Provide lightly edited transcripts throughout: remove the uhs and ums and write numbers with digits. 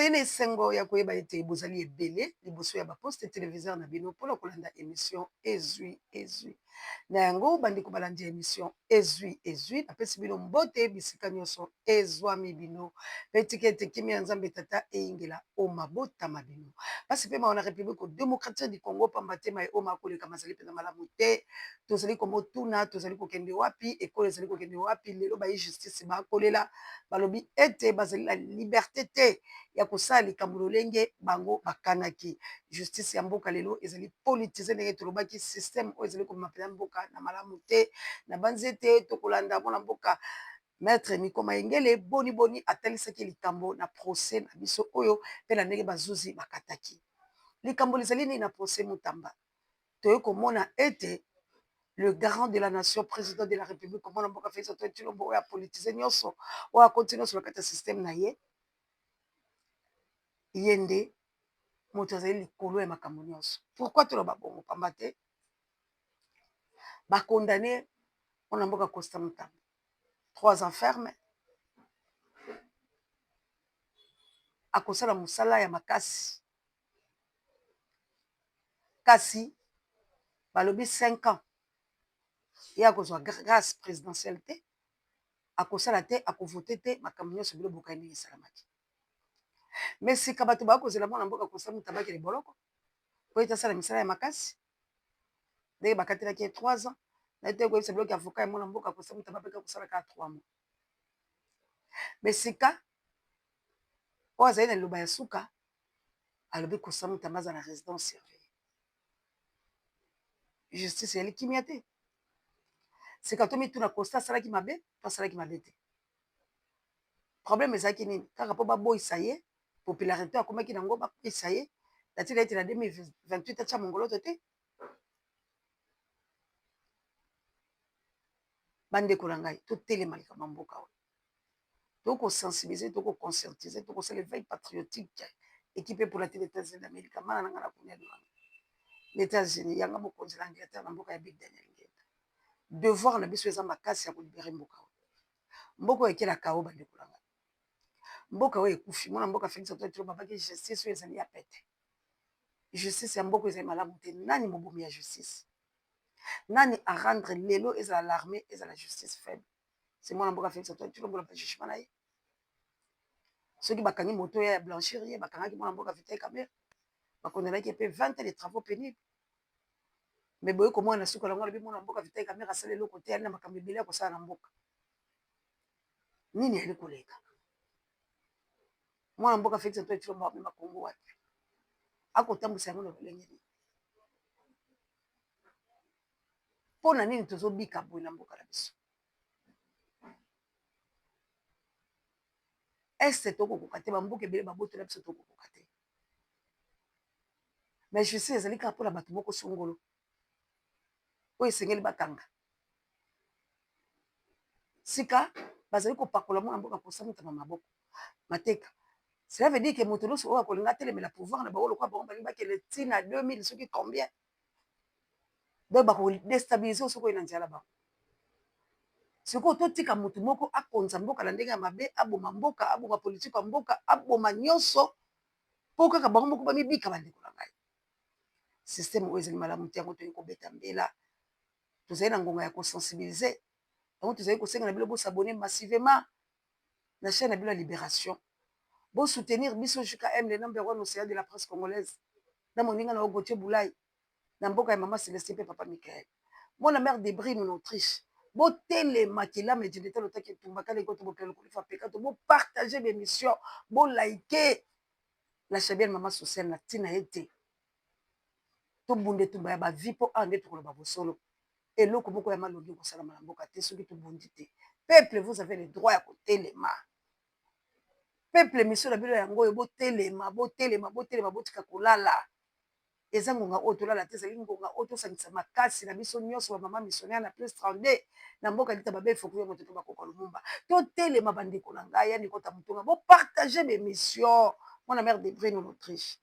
bozali na esengo ya koyeba ete bozali ebele liboso ya baposte téléviseur na bino mpona kolanda émission ezwi na yango bandeko balandi émission ezwi napesi bino mbote bisika nyonso ezwami bino mpe tika ete kimi ya nzambe tata eyingela oma botama bino mpasi mpe mawa na république démocratique du congo pamba te mai oma akolekama azali mpenza malamu te tozali komotuna tozali kokende wapi ekolo ezali kokende wapi lelo bayi justice bakolela balobi ete bazali na liberté te ya kosala likambo lolenge bango bakanaki justice ya mboka lelo ezali politize ndenge tolobaki systeme oyo ezali komema mpenza mboka na malamu te na banzete tokolanda mwana mboka maître mikoma engele boni atalisaki likambo na procès na biso oyo mpe na ndenge bazuzi bakataki likambo lizali nini na procès mutamba toyei komona ete le garant de la nation président de la république komona mboka félix antoine tshilombo oyo apolitize nyonso oyo akoti nyonso na kati ya systeme na ye ye nde moto azali likolo ya makambo nyonso pourkui toloba bongo pamba te bakondane mpona mboka costa mutamba 3 ans ferme akosala mosala ya makasi kasi balobi 5 ans ye akozwa grâce présidentielle te akosala te akovote te makambo nyonso bilo bokai ndenge esalamaki me sika bato bakozela mwana mboka costa mutamba akele boloko po ete asala misala ya makasi ndenge bakatelaki ye 3 ans na te koyebisa biloko ya avoka ya mwana mboka costa mutamba mpeka kosala kaka 3 mois me sika oyo azali na liloba ya suka alobi costa mutamba aza na résidence surveille justice yali kimia te sika tomituna costa asalaki mabe to asalaki mabe te problème ezalaki nini kaka mpo baboyisa ye popularité akomaki nango baboyisa ye natika ete na 2028 atya mongoloto te bandeko na ngai totelema likambo ya mboka oyo tokosensibilize tokoconcertize tokosala éveil patriotique équipe pour la télé États-Unis d'Amérique mana nanga na kunia lwanga les États-Unis yanga mokonzi na Angleterre na mboka ya Big Daniel Ngenda devoir na biso eza makasi ya kolibere mboka oyo mboka oyo ekelaka o bandeko na ngai mboka oyo ekufi mwana mboka Félix Antoine Tshilombo babaki justice oyo ezali ya pete justice ya mboka ezali malamu te nani mobomi ya justice nani arendre lelo ezala l'armée ezala justice faible c'est mwana mboka Félix Antoine Tshilombo na bajugement na ye soki bakangi moto ya blanchir ye bakangaki mwana mboka Vital Kamerhe bakondenaki mpe 20 ans de travaux pénibles me boye komona na suka nango alobi mwana mboka Vital Kamerhe asala eloko te ali na makambo ebele ya kosala na mboka nini ali koleka mwana mboka Félix Antoine Tshilombo amema Kongo wapi akotambwisa yango na lolenge nini mpo na nini tozobika boye na mboka na biso este tokokoka te bamboka ebele babotola biso tokokoka te mais justice ezali kaka mpona bato moko songolo oyo esengeli bakanga sika bazali kopakola mwana mboka kosa mutama maboko mateka cela veut dire que moto nyonso oyo akolinga atelemela pouvoir na bango lokwa bango balingi bakele ntina 2000 soki combien donc bakodestabilize soki oyo na nzela bango sikoyo totika motu moko akonza mboka na ndenge ya mabe aboma mboka aboma politike ya mboka aboma nyonso mpo kaka bango moko bamibika bandeko na ngai systeme oyo ezali malamu te yango toyei kobeta mbela tozali na ngonga ya kosensibilize yango tozali kosenga na bino bosabone massivement na chaîne na bino ya libération bosoutenir biso jusqu'à m le number 1 océan de la presse congolaise na moninga na Gauthier Boulay na mboka ya mama Célestin mpe papa Michael mwana mère de Brine en Autriche botelema kilama edinete lotaki etumbaka lekoto bokelo kolifa peka to bopartage bémission bolike la chabienne mama sociale na ntina ye te tobunda etumba ya bavi mpo awa nde tokoloba bosolo eloko moko ya malongi kosalama na mboka te soki tobundi te peuple vous avez le droit ya kotelema peuple mission na bino yango oyo botelema botika kolala eza ngonga oyo tolala te ezali ngonga oyo tosangisa makasi na biso nyonso bamama missionnaire na plus 32 na mboka lita babe fokuya moto to bakoka lumumba totelema bandeko na ngai yani kota motonga bopartage bémission mwana mère de Brine en Autriche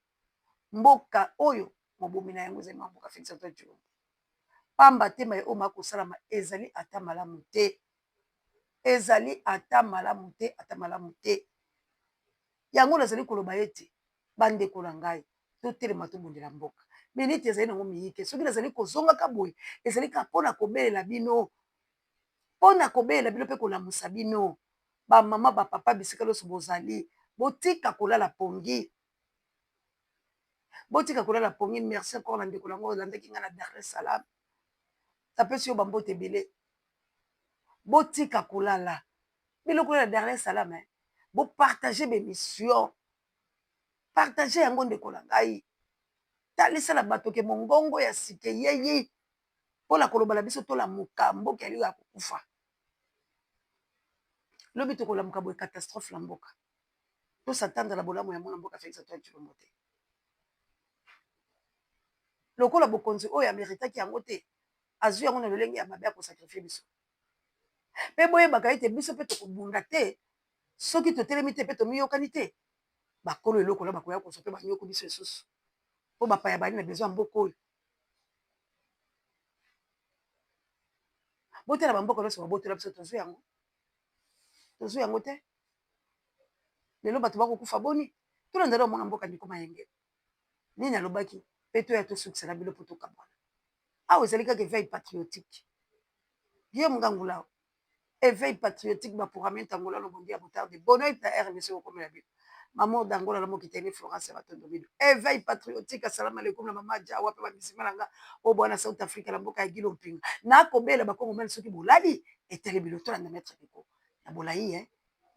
mboka oyo mobomi na yango ezali mboka Félix Antoine Tshilombo pamba te mai oyo makosalama ezali ata malamu te ezali ata malamu te yango nazali koloba ete bandeko na ngai totelema tobundela mboka me neti ezali nango miyike soki nazali kozongaka boye ezali kaka mpona kobelela bino mpe kolamusa bino bamama bapapa bisika nyonso bozali botika kolala pongi merci encore na ndeko nango olandaki ngai na Dar es Salaam tapesi yo bambote ebele botika kolala biloko na Dar es Salaam bopartage bemission partage yango ndeko na ngai talisala bato ke mongongo ya sike yeyi mpona koloba na biso tolamuka mboka yali ya kokufa lobi tokolamuka boye catastrophe na mboka tosatanda na bolamu ya mwana mboka Félix Antoine Tshilombo te lokola bokonzi oyo ameritaki yango te azwi yango na lolenge ya mabe ya kosakrifie biso mpe boyebaka ete biso mpe tokobunda te soki totelemi te mpe tomiyokani te bakolo eloko na bakoya koso mpe banyoko biso lisusu mpo bapaya bali na besoin ya mboka oyo botela bamboka nyonso babotela biso tozwi yango te lelo bato bakokufa boni tolandala omona mboka ndiko mayenge nini alobaki mpe toya tosukisana bilo mpo tokabwana awa ezali kaka éveil patriotique guillaume ngangula éveil patriotique baprogramme ntangola lobondi ya botarde bonheur ta rmc okomela bino mama dangola na mokitani florence ya batondo bino éveil patriotique assalamu alaikum na mama jawa mpe bamisima na nga oyo bwana south africa na mboka ya gilo mpinga nakobela bakongomani soki bolali etele bilo tolanda maître biko na bolai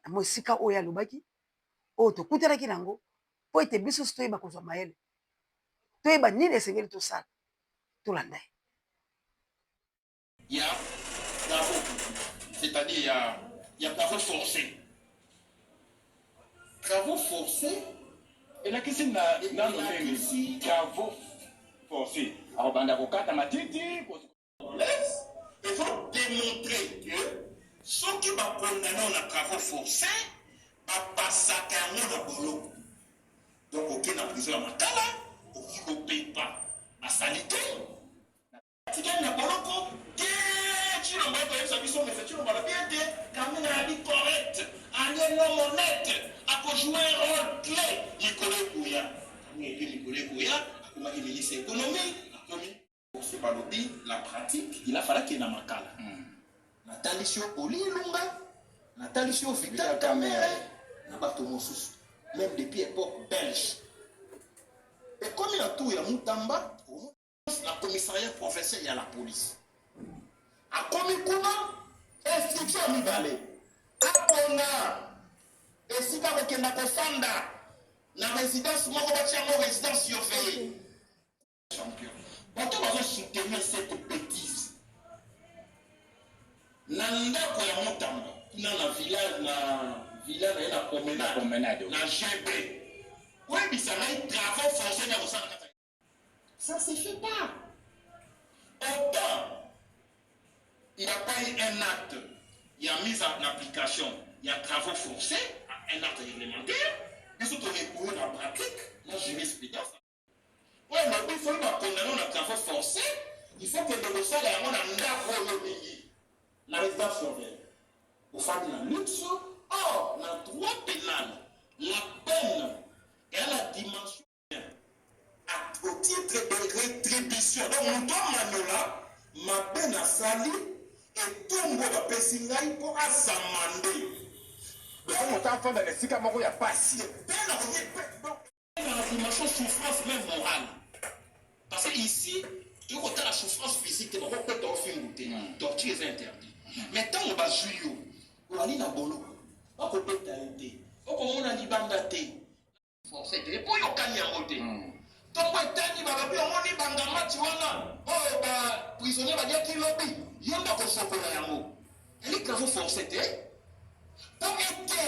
na mo esika oyo alobaki oyo tokutanaki nango mpo ete biso so toyeba kozwa mayele toyeba nini esengeli tosala tolanda ye c'est-à-dire il y a travaux forcés. Travaux forcés. Et là, qu'est-ce qu'il y a dans nos travaux forcés? Alors, ben, l'avocat, t'as dit, il faut démontrer que ceux qui vont condamner à travaux forcés, va passer à un boulot. Donc, aucun en prison à Makala, aucun ne paye pas la salité. Tu gagnes la boulot, tu n'as pas payé sa mission, mais tu n'as pas bien dit, quand même, un habit correct, un homme honnête, à jouer un rôle clé. Nicolas Kouya, Nicolas Kouya, comme il ministre de l'économie, pour ce balobi, la pratique, il a fallu qu'il y ait un Makala. Nathalie Sio Oli Lunga, Nathalie Sio Vital Kamere, Nabato Moussous, même depuis l'époque belge. Et comme il y a tout, il y a Moutamba, la commissariat professionnel, il y a la police. A Komikuna, instruction à Mibale. A Kona, et si pas que na Kofanda, la résidence, moi, je vais résidence surveillée. Champion. Pourquoi on va soutenir cette bêtise? Nanda Koya Moutamba, dans la village, la promenade, la GB. Oui, mais ça va être travaux forcés dans le centre. Ça ne se fait pas. Autant, il n'y a pas eu un acte, il y a mis en application, il y a travaux forcés, un acte réglementaire, et surtout pour la pratique, la jurisprudence. Oui, mais il faut condamner les travaux forcés, il faut que le sol ait la résidence surveillée. Pour faire de la luxe, or, le droit pénal, la peine et la dimension au titre de rétribution. Donc, nous sommes là, ma peine à sali et tout le monde a pessingaï pour assamandé. Donc, on t'a fait dans les six camarades, il n'y a pas si. Dans la dimension souffrance même morale. Parce que ici, tu as la souffrance physique, tu peux pas te torture est interdit. Mais tant on va jouer, on a dit dans bolo, on peut pas t'aider. On a dit bandaté. Forcé, et pour y avoir donc, il va dire que bangama tiwana oh prisonnier va dire qu'il lobby yonda ko sokola yango eli travaux forcés pour aider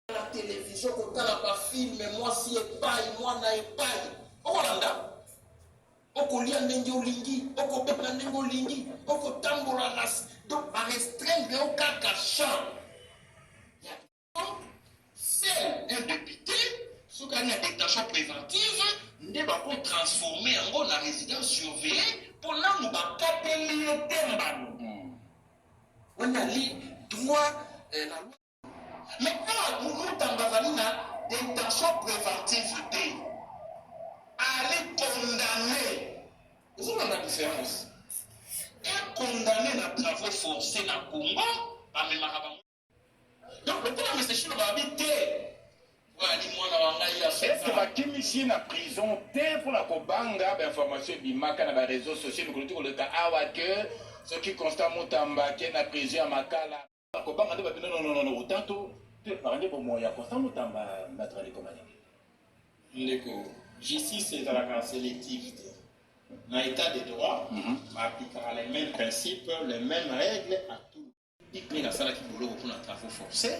la télévision ko kala ba film moi si epai moi na epai okolanda okolia ndenge olingi okobeba ndenge olingi okotambola nas donc ba restreindre au kaka champ c'est un député sous une détention préventive, nous devons transformer en la résidence surveillée pour nous capter le temba. On a les droits, la loi. Mais quand nous t'embazons d'intention préventive aller condamner, vous avez la différence. Et condamner na travaux forcés na Congo, pas même à donc le problème c'est que va habiter. Est-ce que bakimisi na prison te pour la kobanga d'information bimaka na ba réseaux sociaux nous connaissons le cas awa que ce qui constate motamba qui na prison makala kobanga de non autant te parler pour moi ya constant motamba mettre les commandes ndeko justice est à la sélective dans l'état de droit appliquera les mêmes principes les mêmes règles à tout mais la sala qui bolo pour un travaux forcés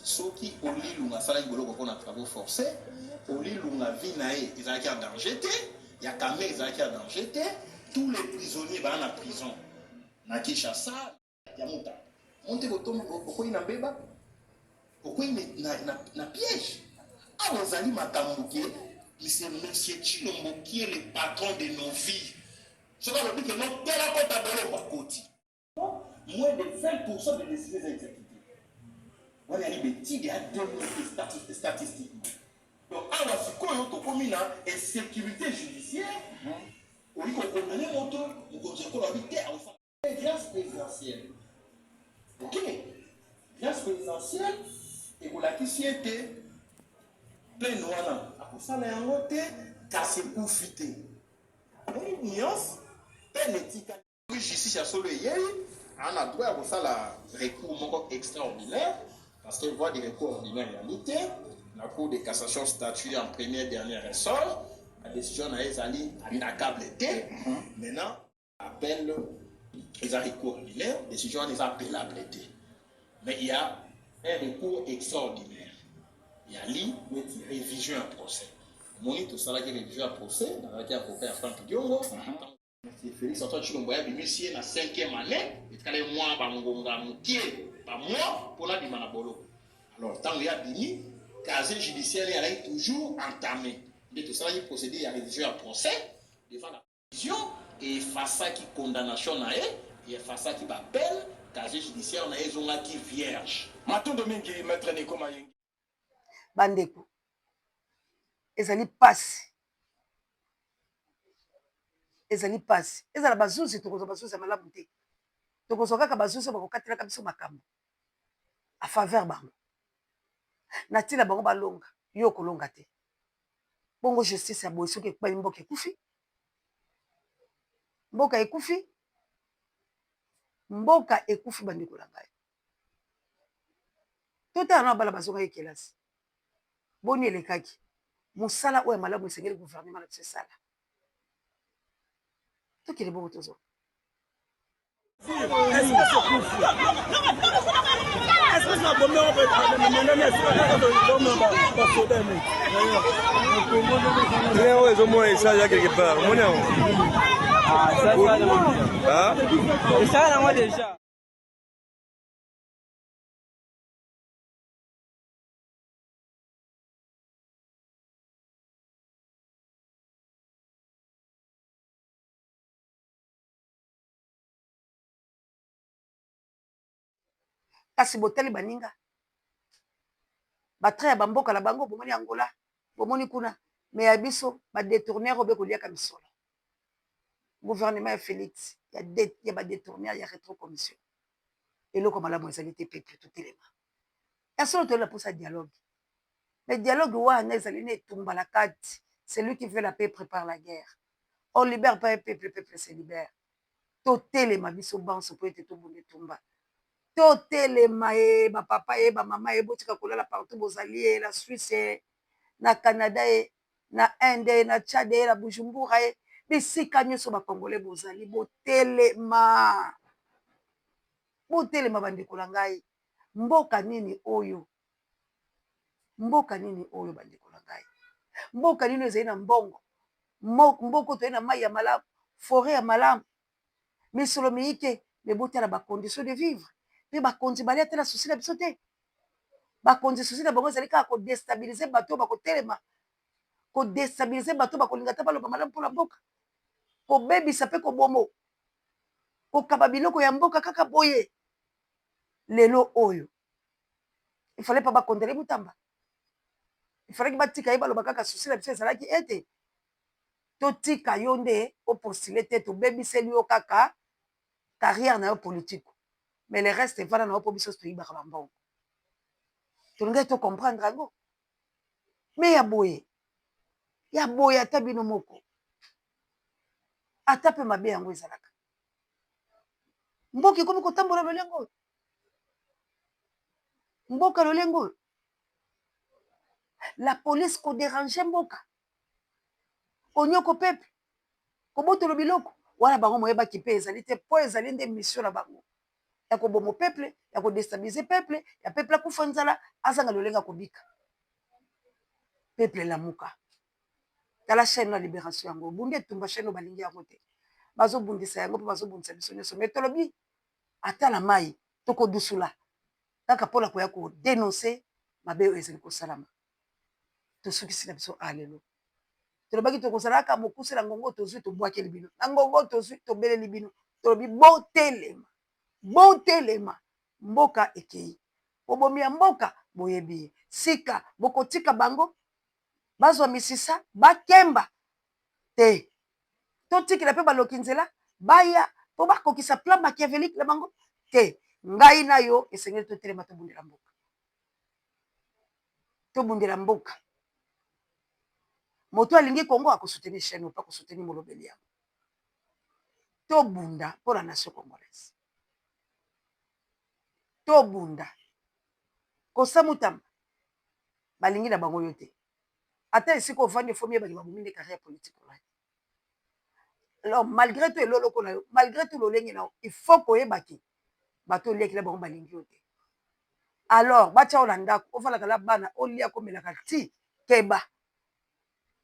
ceux qui au lit lunga sala qui bolo pour un travaux forcés au lit lunga vie nae ils ont en danger il y a quand même ils ont en danger tous les prisonniers dans la prison na Kinshasa ya muta monte kotomo okoi na beba okoi na piège ah ozali makambuke monsieur Chilombo qui est le patron de nos vies c'est pas le but que non tel a compte à bolo bakoti moins de 20% de décisions exécutées on a dit bêtises à 2000 statistiquement donc awa sikoyo tokomi na insécurité judiciaire oui qu'on condamne moto qu'on a dit grâce présidentielle. Ok? Grâce présidentielle, et pour la question était plein noir. À pour ça, les angotés, cassé pour fiter. Une nuance, plein éthique. Oui, justice à solo hier, on a droit à pour ça la recours extraordinaire, parce que voit des recours ordinaires en réalité. La Cour de cassation statue en première dernière ressort. La décision a été inaccable. Maintenant, appel. Ils ont recours ordinaire, les décisions les appellables. Mais il y a un recours extraordinaire. Il y a une révision à procès. Mon tout ça là qui révision à procès, dans la qui a coupé à Franck Diongo. M. Félix Antoine Chilombo a bénéficié la 5e année, et quand les mois bangonga moutier, pas moi pour la dimanabolo. Alors tant qu'il y a béni, casier judiciaire est toujours entamé. Mais tout ça là il procédé à révision à procès devant la décision. Et face à qui condamnation na et face à qui appelle casier judiciaire na ezonga qui vierge mato domingi maître Neko Mayengi bandeko ezali pasi ezala bazuzi tokozwa bazuzi ya malamu te tokozwa kaka bazuzi bakokatelaka biso makambo a faveur bango na ntina bango balonga yo okolonga te bongo justice ya boye soki ekubami mboka ekufi mboka ekufi bandeko na ngai totala na bala bazongaki kelasi boni elekaki mosala oyo malamu esengeli gouvernement na biso esala tokele bongo tozo ezomona esala quelque part omoni yango esala nango déjà kasi botali baninga batre ya bamboka na bango bomoni Angola bomoni kuna me ya biso badetournere obe koliaka misolo gouvernement ya Félix ya badetournere ya rétrocommission eloko malamu ezali te peuple totelema esolo tolela mposa dialogue mais dialogue wana ezali na etumba na kati celui qui veut la paix prépare la guerre on libère pas un peuple le peuple se libère totelema biso banso po ete tobunda etumba totelema ye bapapa ye bamama ye botika kolala partout bozali ye na Suisse ye na Canada ye na Inde ye na Tchad ye na Bujumbura ye bisika nyonso bakongole bozali botelema bandeko na ngai mboka nini oyo bandeko na ngai mboka nini ezali na mbongo mboka toyei na mai ya malamu forêt ya malamu misolo miyike mebotala bacondition de vivre mpe bakonzi balia te na susi na biso te bakonzi susi na bango ezali kaka kodestabilize bato bakotelema kodestabilize bato bakolinga te baloba malamu mpona mboka kobebisa mpe kobomo kokaba biloko ya mboka kaka boye lelo oyo il fallait pas bakondele Mutamba. Il fallait que batika yeba lobaka ka souci la biso ezalaki ete totika yo nde opostule te tobebiseli yo kaka carrière na yo politique. Mais le reste evana na yo po biso toyibaka bambongo. Tolingai to comprendre yango. Mais ya boye ata bino moko. Ata pe mabe yango ezalaka. Mboka ekomi kotambola lolengo. Mboka lolengo. La police ko déranger mboka. Konyoko peuple. Kobotolo biloko. Wana bango moyebaki pe ezali te po ezali nde mission na bango. Ya kobomo peuple, ya ko déstabiliser peuple, ya peuple akufa nzala, azanga lolenga kobika. Peuple lamuka. Tala chaîne la libération yango. Bunde tumba chaîne balingi yango te. Bazo bundisa yango po bazo bundisa biso nyonso. Mais tolobi ata na mai toko dusula. Kaka pola koya ko dénoncer mabe oyo ezali kosalama. Tosukisi na biso alelo. Tolobaki tokosalaka mokuse na ngongo tozwi tobwaki libino. Na ngongo tozwi tobele libino. Tolobi botelema. Mboka ekei. Bobomi ya mboka boyebi. Sika bokotika bango bazwa misisa bakemba te. Totikila pe baloki nzela baya po bakokisa plan machiavélique na bango te. Ngai na yo esengeli totelema tobundela mboka. Tobundela mboka. Moto alingi Congo akosoutenir chaîne ou pas akosoutenir molobeli yango. Tobunda pour la nation congolaise. Tobunda. Kosa Mutamba balingi na bango yo te. Ata esiko ofandi fomi ebaki babumi nde carrière politique ola. Alors malgré tout elolo ko na yo, malgré tout lolengi na yo, il faut koyebaki bato liaki na bango balingi yo te. Alors batia ola ndako ofala kala bana olia komelaka ti keba.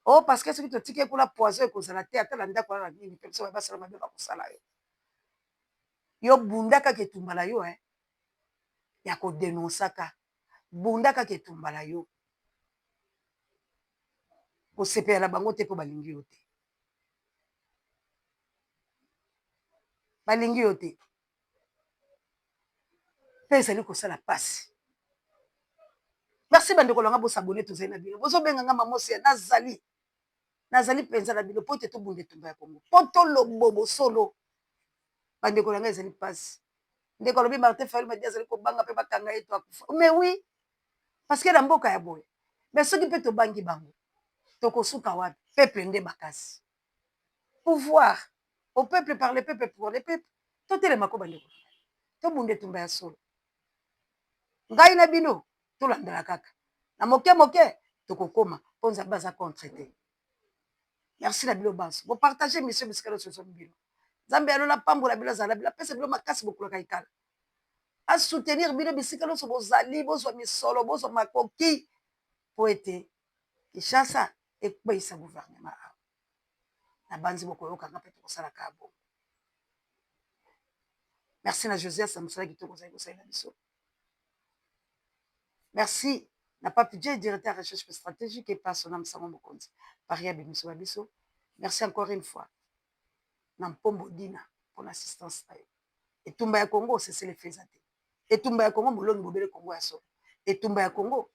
Oh, parce que ce qui te tient pour la poison et cause la terre, tu as l'anda quoi la nuit, comme ça va pas se remettre à ça là. Yo bundaka ke tumbala yo ya ko dénoncer bundaka ke tumbala yo. Ko sepela la bango te ko balingi yo te. Balingi yo te. Pesa ni ko sala passe. Merci bande ko longa bo s'abonner tous na bino. Bozo benga ngama mosi nazali penza na bino po te to bunde tumba ya Congo. Poto lobobo solo. Bande ko longa ezali passe. Nde ko lobi Martin Fayulu m'a dit azali ko banga pe bakanga eto akufa. Mais oui, parce que la mboka ya boye. Mais ceux qui peut te bangi bango. Toko suka wapi. Peuple nde bakasi. Pouvoir au peuple par le peuple pour le peuple. Totele mako bande ko. To bunde tumba ya solo. Ngai na bino to landala kaka. Na moke toko koma ponza baza contre. Merci la bilo bas. Vous partagez monsieur Biskalo sur son bino. Zambe alola pambola bila zala bila pesa bilo makasi bokula kaikala. À soutenir bino bisikalo so bozali bozo misolo bozo makoki poete Kinshasa ekweisa gouvernement na banzi bokoyoka ngapa to kosala ka bon. Merci na Joseph Samsala kitoko za kosala biso. Merci na Papi J, directeur de recherche stratégique et personnel Sango Mokonzi. Paria Bimiso Babiso. Merci encore une fois. Nampombo Dina pour l'assistance. Et Tumba ya Congo, c'est les faits. Et Tumba ya Congo, Moulon Bobele Congo ya so. Et Tumba ya Congo,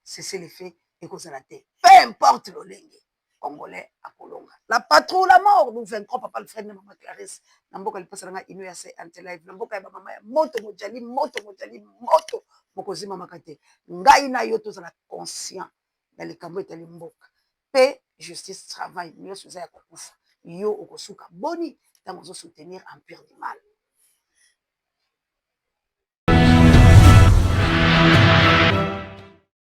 c'est les faits et cause la terre. Peu importe le lengue congolais à Kolonga. La patrouille, la mort, nous vaincrons papa le frère de maman Clarisse. Namboka il passe la inu ya se anti-live. Namboka ya maman moto mojali, moto. Mokozi mama kate. Ngai na yo tozala conscient. Na likambo etali mboka. Paix, justice, travail. Mieux sous ya kokufa. Yo okosuka boni. Tango soutenir empire du mal.